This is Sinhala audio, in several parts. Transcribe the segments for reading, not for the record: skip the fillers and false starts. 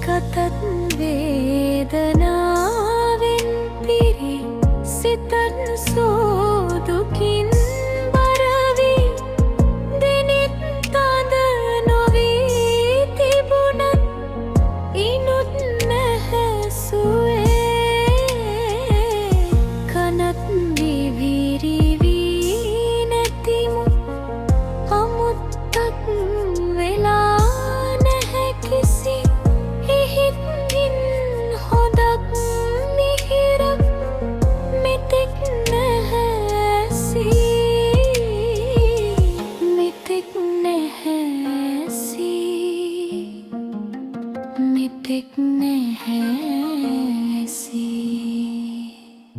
කතත් වේදනාවෙන් පිරි සිතත් සෝදුකින් බරවි දෙනෙත් තද නොවී තිබුණත් ඉනුත් නැහැසුවේ කනත් විවිරි වී නැතිමු අමුත්තක් වෙලා නැහැ කිසි හිත්ින් හොදක් මිහිරක් මෙතෙක් නැහැසී මෙතෙක් නැහැසී මෙතෙක් නැහැසී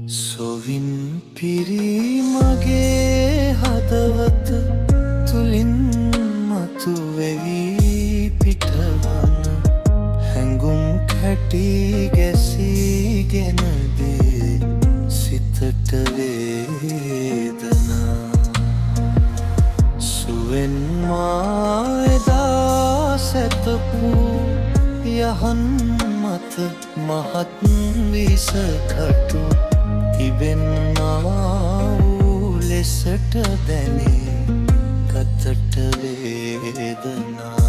සොවින් පිරි මගේ හදවත තුලින් මතුවෙවි පිටවන හැඟුම් කැටි ගැසීගෙන දේ සිතට වේදනා සුවෙන් මා එදා සැතපු යහන් මත මහත් විසකටු තිබෙන්නා වූ ලෙසට දැනේ කතට වේදනා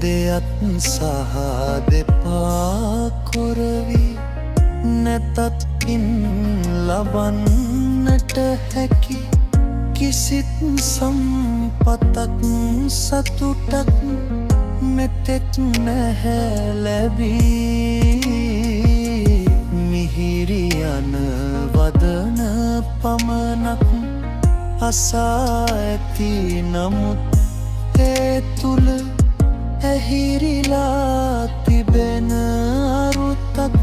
දෙයත් සහ දෙපා කොරවි නැතත්කින් ලබන්නට හැකි කිසිත් සම්පතක් සතුටක් මෙතෙක් නැහැ ලැබී මිහිරි යන වදන පමණක් අසා ඇති නමුත් ඒ තුල ඇහිරිලා තිබෙන අරුතක්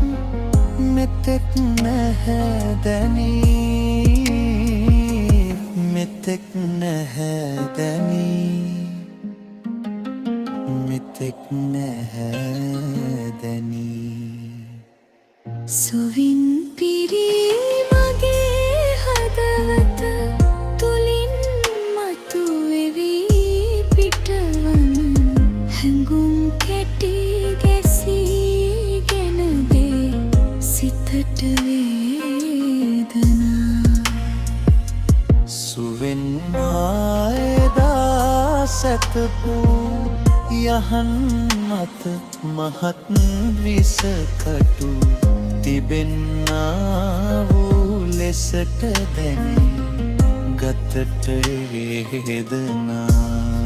මෙතෙක් නැහැ දැනී මෙතෙක් නැහැ දැනී මෙතෙක් නැහැ දැනී සොවින් පිරි මගේ හදවත තුලින් මතුවෙවි පිටවන හැඟුම් කැටි ගැසීගෙන දේ සිතට වේදනා සුවෙන් මා එදා සැතපු යහන් මත මහත් විසකටු තිබෙන්නා වූ ලෙසට දැනේ ගතට වේදනා